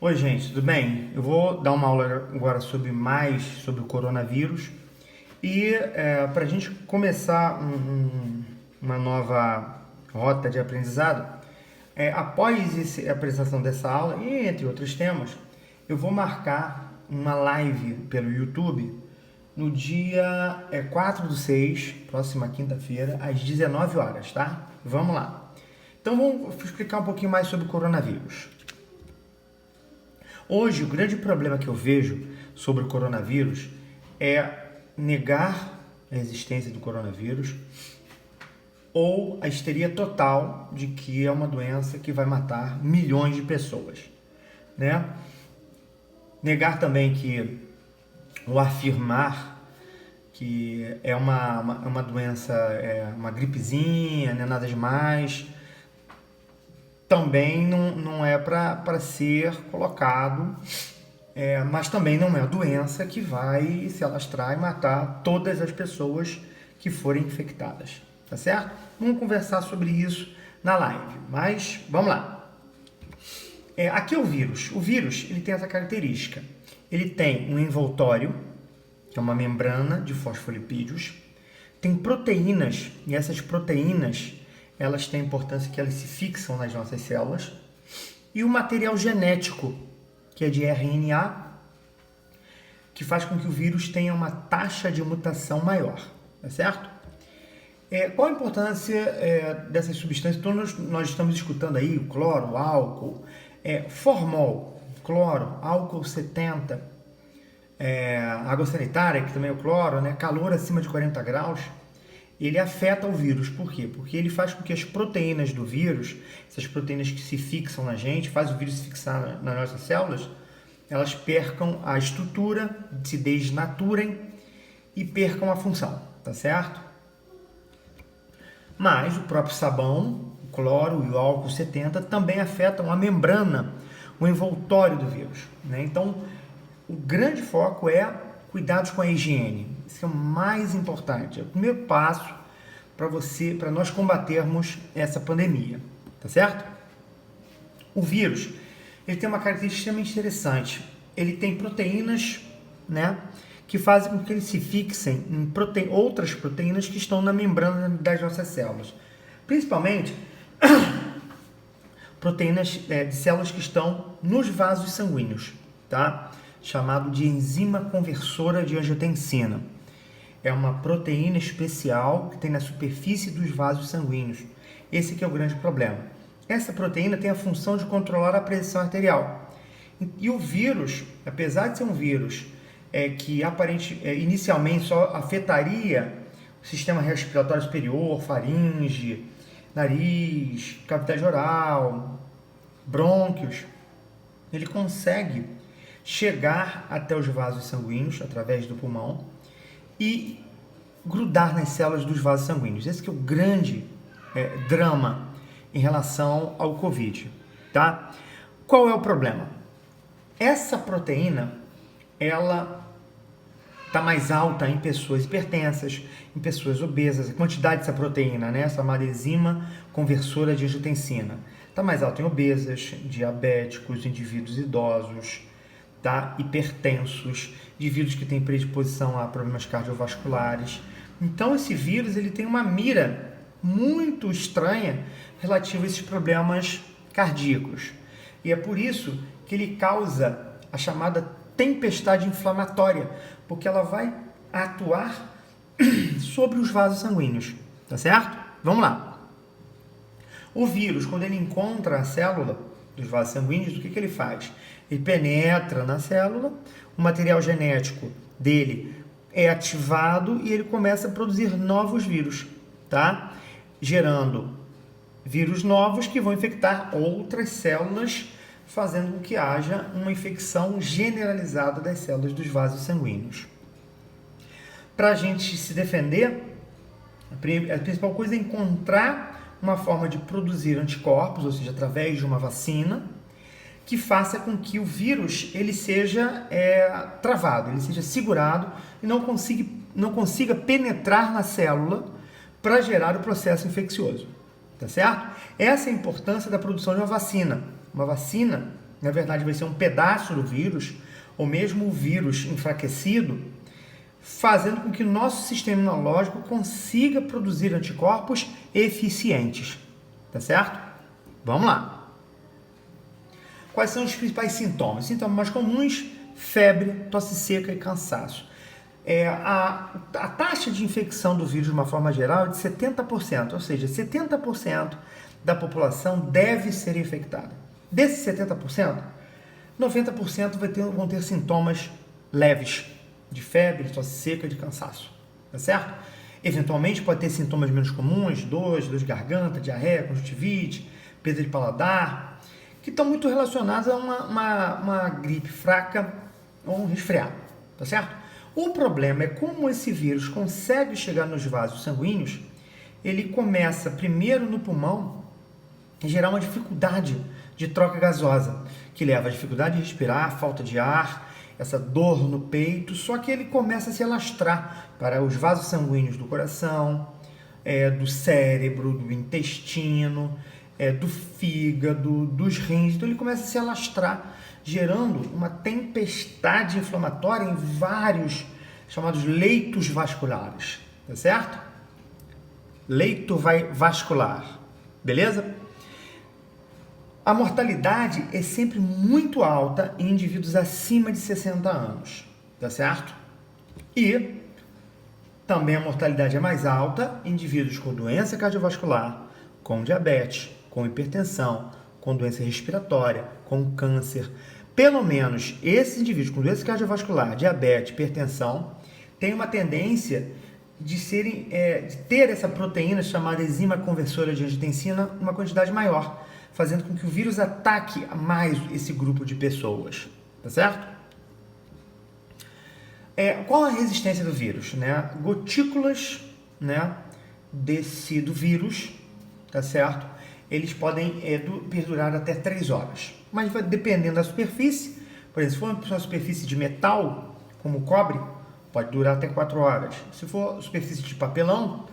Oi, gente, tudo bem? Eu vou dar uma aula agora sobre o coronavírus e para a gente começar uma nova rota de aprendizado, após a apresentação dessa aula e entre outros temas, eu vou marcar uma live pelo YouTube no dia 4/6, próxima quinta-feira, às 19 horas, tá? Vamos lá. Então vamos explicar um pouquinho mais sobre o coronavírus. Hoje, o grande problema que eu vejo sobre o coronavírus é negar a existência do coronavírus ou a histeria total de que é uma doença que vai matar milhões de pessoas, né? Negar também que, ou afirmar que é uma doença, uma gripezinha, não é nada demais, também não é para ser colocado, mas também não é a doença que vai se alastrar e matar todas as pessoas que forem infectadas, tá certo? Vamos conversar sobre isso na live, mas vamos lá. Aqui é o vírus. O vírus ele tem essa característica. Ele tem um envoltório, que é uma membrana de fosfolipídios, tem proteínas, e essas proteínas elas têm a importância que elas se fixam nas nossas células, e o material genético, que é de RNA, que faz com que o vírus tenha uma taxa de mutação maior, tá certo? Qual a importância dessas substâncias? Então nós estamos escutando aí o cloro, o álcool, formol, cloro, álcool 70, água sanitária, que também é o cloro, né? Calor acima de 40 graus, ele afeta o vírus. Por quê? Porque ele faz com que as proteínas do vírus, essas proteínas que se fixam na gente, faz o vírus se fixar nas nossas células, elas percam a estrutura, se desnaturem e percam a função, tá certo? Mas o próprio sabão, o cloro e o álcool 70 também afetam a membrana, o envoltório do vírus, né? Então, o grande foco é cuidados com a higiene. Isso é o mais importante. É o primeiro passo para nós combatermos essa pandemia, tá certo? O vírus, ele tem uma característica extremamente interessante. Ele tem proteínas, né, que fazem com que ele se fixem em outras proteínas que estão na membrana das nossas células. Principalmente proteínas de células que estão nos vasos sanguíneos, tá? Chamado de enzima conversora de angiotensina. É uma proteína especial que tem na superfície dos vasos sanguíneos. Esse que é o grande problema. Essa proteína tem a função de controlar a pressão arterial. E o vírus, apesar de ser um vírus que inicialmente só afetaria o sistema respiratório superior, faringe, nariz, cavidade oral, brônquios, ele consegue chegar até os vasos sanguíneos através do pulmão e grudar nas células dos vasos sanguíneos. Esse que é o grande drama em relação ao Covid, tá? Qual é o problema? Essa proteína, ela está mais alta em pessoas hipertensas, em pessoas obesas. A quantidade dessa proteína, né, chamada enzima conversora de angiotensina, está mais alta em obesas, diabéticos, indivíduos idosos, tá? Hipertensos, indivíduos que têm predisposição a problemas cardiovasculares. Então esse vírus ele tem uma mira muito estranha relativa a esses problemas cardíacos. E é por isso que ele causa a chamada tempestade inflamatória, porque ela vai atuar sobre os vasos sanguíneos, tá certo? Vamos lá. O vírus, quando ele encontra a célula dos vasos sanguíneos, o que ele faz? Ele penetra na célula, o material genético dele é ativado e ele começa a produzir novos vírus, tá? Gerando vírus novos que vão infectar outras células, fazendo com que haja uma infecção generalizada das células dos vasos sanguíneos. Para a gente se defender, a principal coisa é encontrar uma forma de produzir anticorpos, ou seja, através de uma vacina, que faça com que o vírus ele seja travado, ele seja segurado e não consiga penetrar na célula para gerar o processo infeccioso, tá certo? Essa é a importância da produção de uma vacina. Uma vacina, na verdade vai ser um pedaço do vírus, ou mesmo o vírus enfraquecido, fazendo com que o nosso sistema imunológico consiga produzir anticorpos eficientes, tá certo? Vamos lá. Quais são os principais sintomas? Sintomas mais comuns: febre, tosse seca e cansaço. A taxa de infecção do vírus, de uma forma geral, é de 70%, ou seja, 70% da população deve ser infectada. Desses 70%, 90% vão ter sintomas leves, de febre, tosse seca e de cansaço, tá certo? Eventualmente pode ter sintomas menos comuns, dor de garganta, diarreia, conjuntivite, perda de paladar, que estão muito relacionados a uma gripe fraca ou um resfriado, tá certo? O problema é como esse vírus consegue chegar nos vasos sanguíneos. Ele começa primeiro no pulmão e gerar uma dificuldade de troca gasosa, que leva a dificuldade de respirar, falta de ar, essa dor no peito, só que ele começa a se alastrar para os vasos sanguíneos do coração, do cérebro, do intestino, do fígado, dos rins. Então ele começa a se alastrar, gerando uma tempestade inflamatória em vários chamados leitos vasculares, tá certo? Leito vascular, beleza? A mortalidade é sempre muito alta em indivíduos acima de 60 anos, tá certo? E também a mortalidade é mais alta em indivíduos com doença cardiovascular, com diabetes, com hipertensão, com doença respiratória, com câncer. Pelo menos esses indivíduos com doença cardiovascular, diabetes, hipertensão, têm uma tendência de ter essa proteína chamada enzima conversora de angiotensina numa quantidade maior, fazendo com que o vírus ataque mais esse grupo de pessoas, tá certo? Qual a resistência do vírus? Né? Gotículas, né, do vírus, tá certo? Eles podem perdurar até 3 horas, mas vai dependendo da superfície. Por exemplo, se for uma superfície de metal, como cobre, pode durar até 4 horas. Se for superfície de papelão,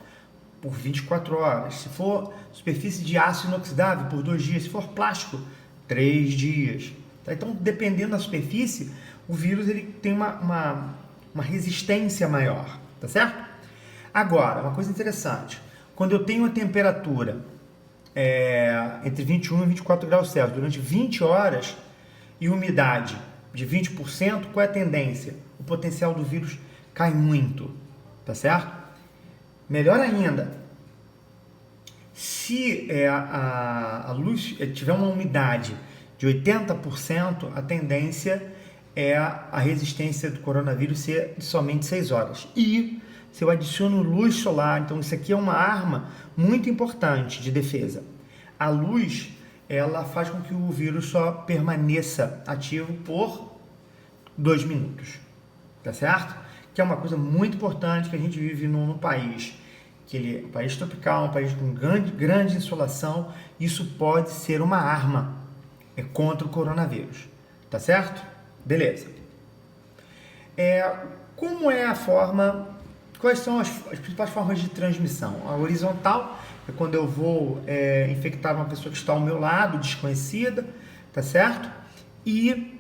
por 24 horas. Se for superfície de aço inoxidável, por 2 dias. Se for plástico, 3 dias. Tá? Então, dependendo da superfície, o vírus ele tem uma resistência maior, tá certo? Agora, uma coisa interessante, quando eu tenho a temperatura entre 21 e 24 graus Celsius durante 20 horas e umidade de 20%, qual é a tendência? O potencial do vírus cai muito, tá certo? Melhor ainda, se a luz tiver uma umidade de 80%, a tendência é a resistência do coronavírus ser de somente 6 horas. E se eu adiciono luz solar, então isso aqui é uma arma muito importante de defesa. A luz, ela faz com que o vírus só permaneça ativo por 2 minutos, tá certo? Que é uma coisa muito importante, que a gente vive num país que ele é um país tropical, um país com grande insolação. Isso pode ser uma arma contra o coronavírus, tá certo? Beleza. Como é a forma, quais são as principais formas de transmissão? A horizontal é quando eu vou infectar uma pessoa que está ao meu lado, desconhecida, tá certo? E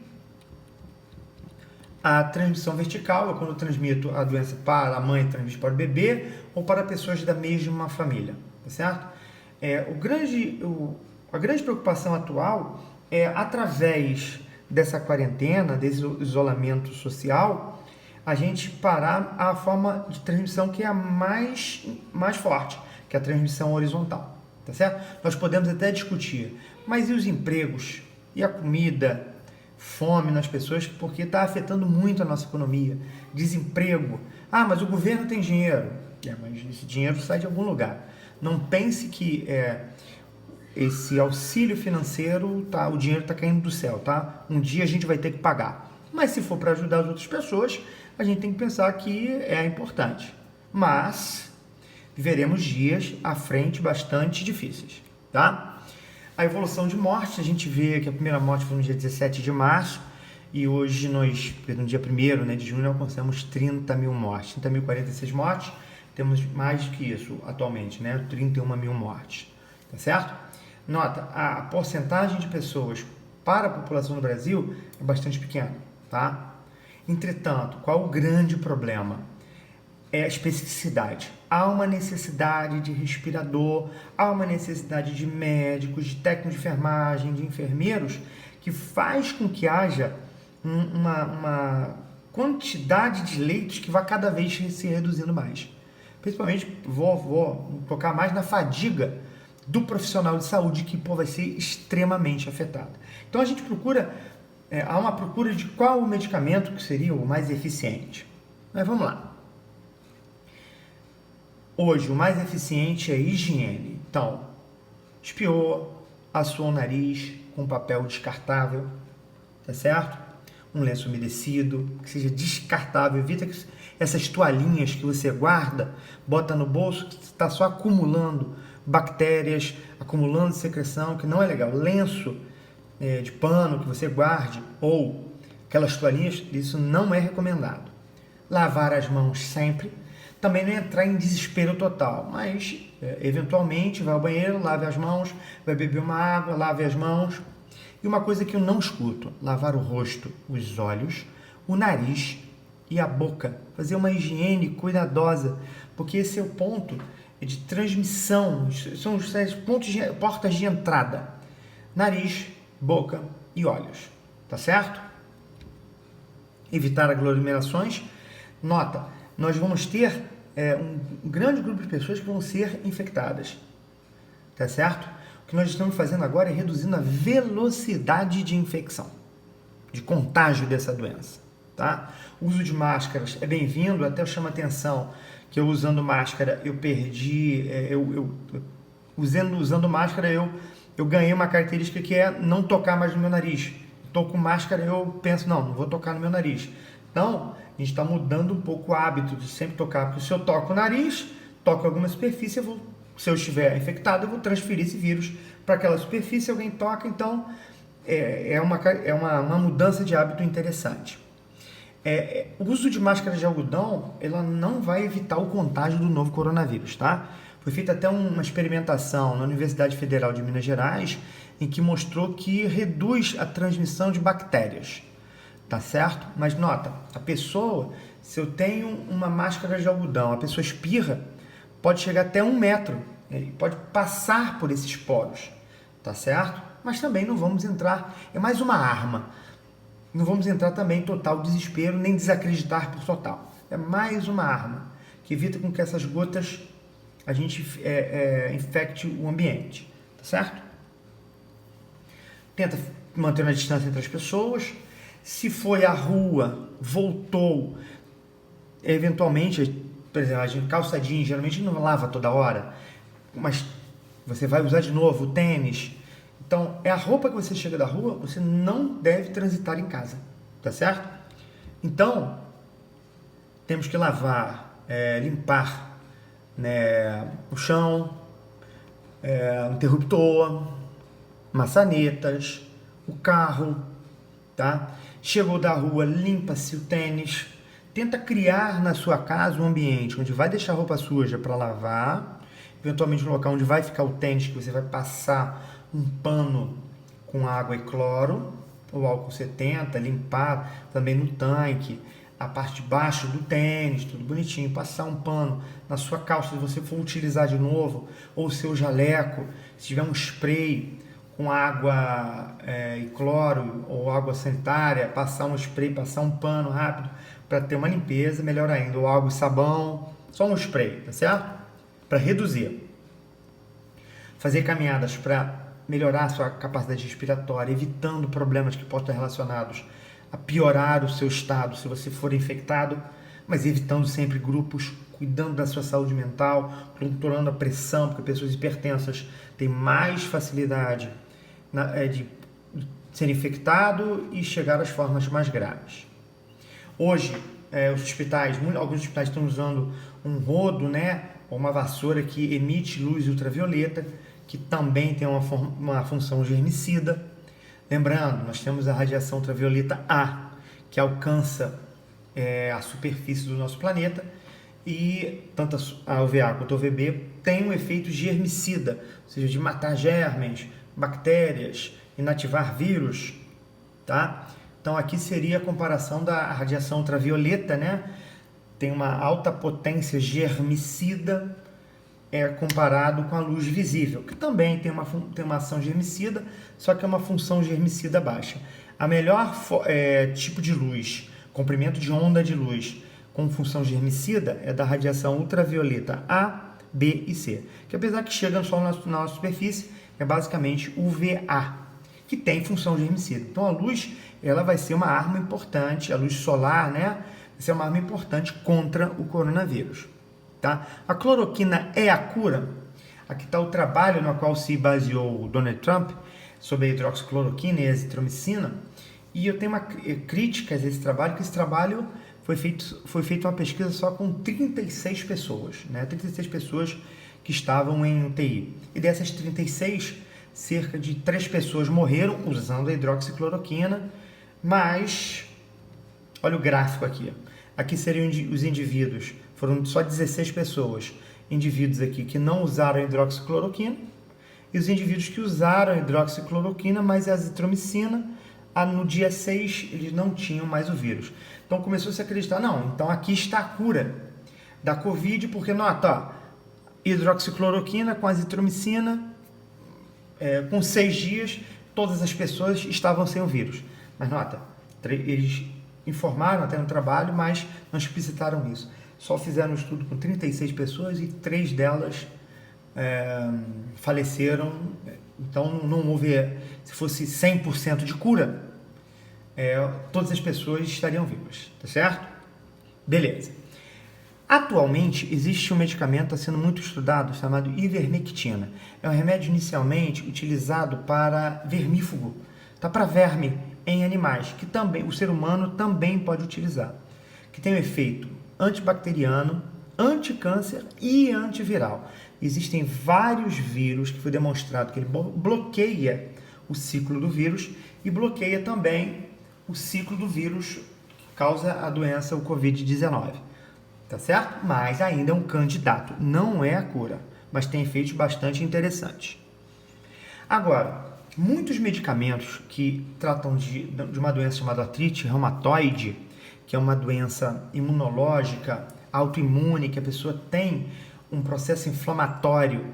a transmissão vertical é quando eu transmito a doença para a mãe, transmite para o bebê ou para pessoas da mesma família, tá certo? A grande preocupação atual é, através dessa quarentena, desse isolamento social, a gente parar a forma de transmissão que é a mais forte, que é a transmissão horizontal, tá certo? Nós podemos até discutir, mas e os empregos? E a comida? Fome nas pessoas, porque está afetando muito a nossa economia. Desemprego. Mas o governo tem dinheiro. Mas esse dinheiro sai de algum lugar. Não pense que esse auxílio financeiro, o dinheiro está caindo do céu, tá? Um dia a gente vai ter que pagar. Mas se for para ajudar as outras pessoas, a gente tem que pensar que é importante. Mas viveremos dias à frente bastante difíceis, tá? A evolução de morte, a gente vê que a primeira morte foi no dia 17 de março e hoje nós, no dia 1º de junho, alcançamos 30 mil mortes, 30.046 mortes, temos mais do que isso atualmente, 31 mil mortes, tá certo? Nota, a porcentagem de pessoas para a população do Brasil é bastante pequeno, tá? Entretanto, qual o grande problema? É a especificidade. Há uma necessidade de respirador, há uma necessidade de médicos, de técnicos de enfermagem, de enfermeiros, que faz com que haja uma quantidade de leitos que vai cada vez se reduzindo mais. Principalmente, vou tocar mais na fadiga do profissional de saúde, que vai ser extremamente afetado. Então a gente procura, há uma procura de qual o medicamento que seria o mais eficiente. Mas vamos lá. Hoje o mais eficiente é a higiene. Então, espiou, assoou o nariz com papel descartável, tá certo? Um lenço umedecido, que seja descartável, evita que essas toalhinhas que você guarda, bota no bolso, que está só acumulando bactérias, acumulando secreção, que não é legal. Lenço de pano que você guarde, ou aquelas toalhinhas, isso não é recomendado. Lavar as mãos sempre, também não entrar em desespero total, mas eventualmente vai ao banheiro, lave as mãos, vai beber uma água, lave as mãos. E uma coisa que eu não escuto, lavar o rosto, os olhos, o nariz e a boca. Fazer uma higiene cuidadosa, porque esse é o ponto de transmissão, são os portas de entrada. Nariz, boca e olhos, tá certo? Evitar aglomerações. Nota, nós vamos ter um grande grupo de pessoas que vão ser infectadas, tá certo? O que nós estamos fazendo agora é reduzindo a velocidade de infecção, de contágio dessa doença, tá? O uso de máscaras é bem-vindo, até chama atenção que eu usando máscara, eu perdi, usando máscara, eu ganhei uma característica que é não tocar mais no meu nariz. Estou com máscara, eu penso, não vou tocar no meu nariz. Então, a gente está mudando um pouco o hábito de sempre tocar, porque se eu toco o nariz, toco alguma superfície, se eu estiver infectado, eu vou transferir esse vírus para aquela superfície, alguém toca, então é uma mudança de hábito interessante. O uso de máscara de algodão, ela não vai evitar o contágio do novo coronavírus, tá? Foi feita até uma experimentação na Universidade Federal de Minas Gerais, em que mostrou que reduz a transmissão de bactérias, tá certo? Mas nota, a pessoa, se eu tenho uma máscara de algodão, a pessoa espirra, pode chegar até 1 metro, pode passar por esses poros, tá certo? Mas também não vamos entrar, é mais uma arma, não vamos entrar também em total desespero, nem desacreditar por total. É mais uma arma que evita com que essas gotas a gente infecte o ambiente, tá certo? Tenta manter uma distância entre as pessoas. Se foi à rua, voltou, eventualmente, por exemplo, a gente calça jeans, geralmente não lava toda hora, mas você vai usar de novo o tênis. Então, é a roupa que você chega da rua, você não deve transitar em casa, tá certo? Então, temos que lavar, limpar, né, o chão, o interruptor, maçanetas, o carro, tá? Chegou da rua, limpa-se o tênis. Tenta criar na sua casa um ambiente onde vai deixar a roupa suja para lavar, eventualmente um local onde vai ficar o tênis, que você vai passar um pano com água e cloro, ou álcool 70, limpar também no tanque, a parte de baixo do tênis, tudo bonitinho, passar um pano na sua calça, se você for utilizar de novo, ou o seu jaleco, se tiver um spray com água e cloro, ou água sanitária, passar um spray, passar um pano rápido, para ter uma limpeza, melhor ainda, ou água e sabão, só um spray, tá certo? Para reduzir. Fazer caminhadas para melhorar a sua capacidade respiratória, evitando problemas que possam estar relacionados a piorar o seu estado se você for infectado, mas evitando sempre grupos, cuidando da sua saúde mental, controlando a pressão, porque pessoas hipertensas têm mais facilidade de ser infectado e chegar às formas mais graves. Hoje, alguns hospitais estão usando um rodo, né, ou uma vassoura que emite luz ultravioleta, que também tem uma função germicida. Lembrando, nós temos a radiação ultravioleta A, que alcança a superfície do nosso planeta, e tanto a UVA quanto a UVB tem um efeito germicida, ou seja, de matar germes, bactérias inativar vírus, tá? Então aqui seria a comparação da radiação ultravioleta, né? Tem uma alta potência germicida comparado com a luz visível, que também tem uma ação germicida, só que é uma função germicida baixa. A melhor tipo de luz, comprimento de onda de luz com função germicida é da radiação ultravioleta A, B e C, que apesar que chega só na nossa superfície, é basicamente UVA, que tem função germicida. Então a luz, ela vai ser uma arma importante, a luz solar, né, vai ser uma arma importante contra o coronavírus. Tá? A cloroquina é a cura? Aqui está o trabalho no qual se baseou o Donald Trump sobre a hidroxicloroquina e a azitromicina, e eu tenho críticas a esse trabalho, que esse trabalho foi feita uma pesquisa só com 36 pessoas, né? 36 pessoas que estavam em UTI. E dessas 36, cerca de 3 pessoas morreram usando a hidroxicloroquina, mas olha o gráfico aqui. Aqui seriam os indivíduos, foram só 16 pessoas, indivíduos aqui que não usaram a hidroxicloroquina, e os indivíduos que usaram a hidroxicloroquina, mas a azitromicina, no dia 6 eles não tinham mais o vírus. Então começou a se acreditar, não, então aqui está a cura da Covid, porque nota, hidroxicloroquina com azitromicina, com 6 dias, todas as pessoas estavam sem o vírus. Mas nota, eles informaram até no trabalho, mas não explicitaram isso. Só fizeram um estudo com 36 pessoas e 3 delas faleceram. Então não houve, se fosse 100% de cura, todas as pessoas estariam vivas, tá certo? Beleza. Atualmente existe um medicamento que está sendo muito estudado chamado ivermectina. É um remédio inicialmente utilizado para vermífugo, tá? Para verme em animais, que também o ser humano também pode utilizar, que tem um efeito antibacteriano, anticâncer e antiviral. Existem vários vírus que foi demonstrado que ele bloqueia o ciclo do vírus e bloqueia também o ciclo do vírus que causa a doença, o Covid-19. Tá certo? Mas ainda é um candidato, não é a cura, mas tem efeitos bastante interessantes. Agora, muitos medicamentos que tratam de uma doença chamada artrite reumatoide, que é uma doença imunológica, autoimune, que a pessoa tem um processo inflamatório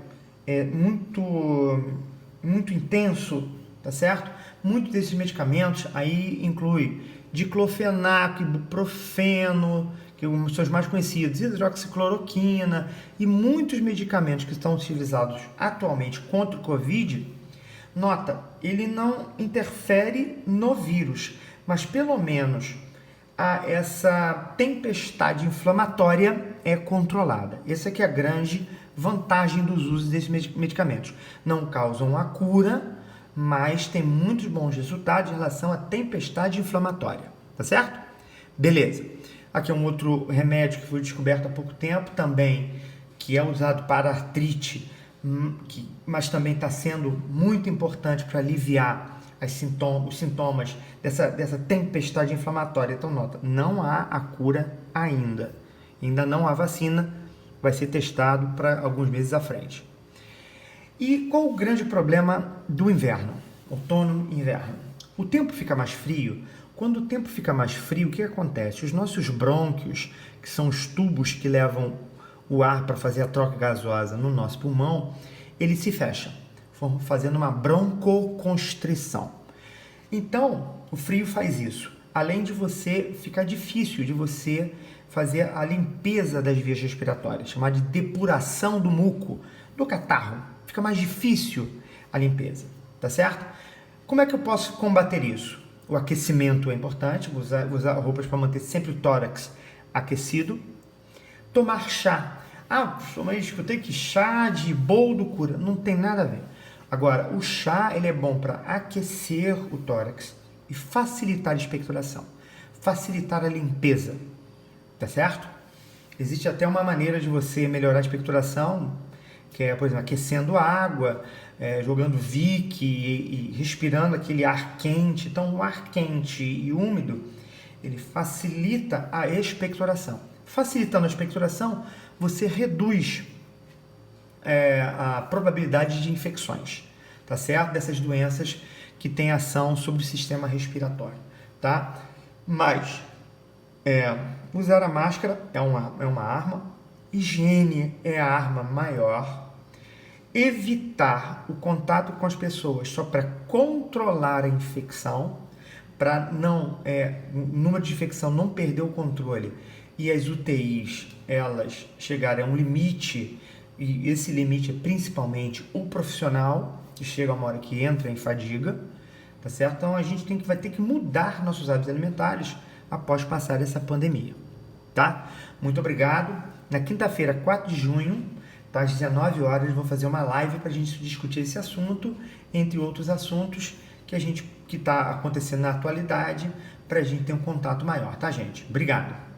muito intenso, tá certo? Muitos desses medicamentos aí inclui diclofenaco, ibuprofeno, que são os mais conhecidos, hidroxicloroquina e muitos medicamentos que estão utilizados atualmente contra o Covid. Nota, ele não interfere no vírus, mas pelo menos essa tempestade inflamatória é controlada. Essa aqui é a grande vantagem dos usos desses medicamentos. Não causam a cura, mas tem muitos bons resultados em relação à tempestade inflamatória, tá certo? Beleza. Aqui é um outro remédio que foi descoberto há pouco tempo também, que é usado para artrite, mas também está sendo muito importante para aliviar os sintomas dessa tempestade inflamatória. Então, nota, não há a cura ainda. Ainda não há vacina, vai ser testado para alguns meses à frente. E qual o grande problema do inverno? Outono e inverno. O tempo fica mais frio. Quando o tempo fica mais frio, o que acontece? Os nossos brônquios, que são os tubos que levam o ar para fazer a troca gasosa no nosso pulmão, eles se fecham, fazendo uma broncoconstrição. Então, o frio faz isso. Além de ficar difícil de você fazer a limpeza das vias respiratórias, chamada de depuração do muco, do catarro. Fica mais difícil a limpeza, tá certo? Como é que eu posso combater isso? O aquecimento é importante, usar roupas para manter sempre o tórax aquecido. Tomar chá. Mas escutei que chá de boldo cura. Não tem nada a ver. Agora, o chá ele é bom para aquecer o tórax e facilitar a expectoração, facilitar a limpeza, tá certo? Existe até uma maneira de você melhorar a expectoração, que é, por exemplo, aquecendo a água, jogando Vick e respirando aquele ar quente. Então, o ar quente e úmido, ele facilita a expectoração. Facilitando a expectoração, você reduz a probabilidade de infecções, tá certo? Dessas doenças que tem ação sobre o sistema respiratório, tá? Mas usar a máscara é uma arma, higiene é a arma maior, evitar o contato com as pessoas só para controlar a infecção, para o número de infecção não perder o controle e as UTIs elas chegarem a um limite, e esse limite é principalmente o profissional, que chega uma hora que entra em fadiga, tá certo? Então a gente vai ter que mudar nossos hábitos alimentares após passar essa pandemia, tá? Muito obrigado. Na quinta-feira, 4 de junho, tá, às 19 horas, eu vou fazer uma live para a gente discutir esse assunto, entre outros assuntos que está acontecendo na atualidade, para a gente ter um contato maior, tá, gente? Obrigado.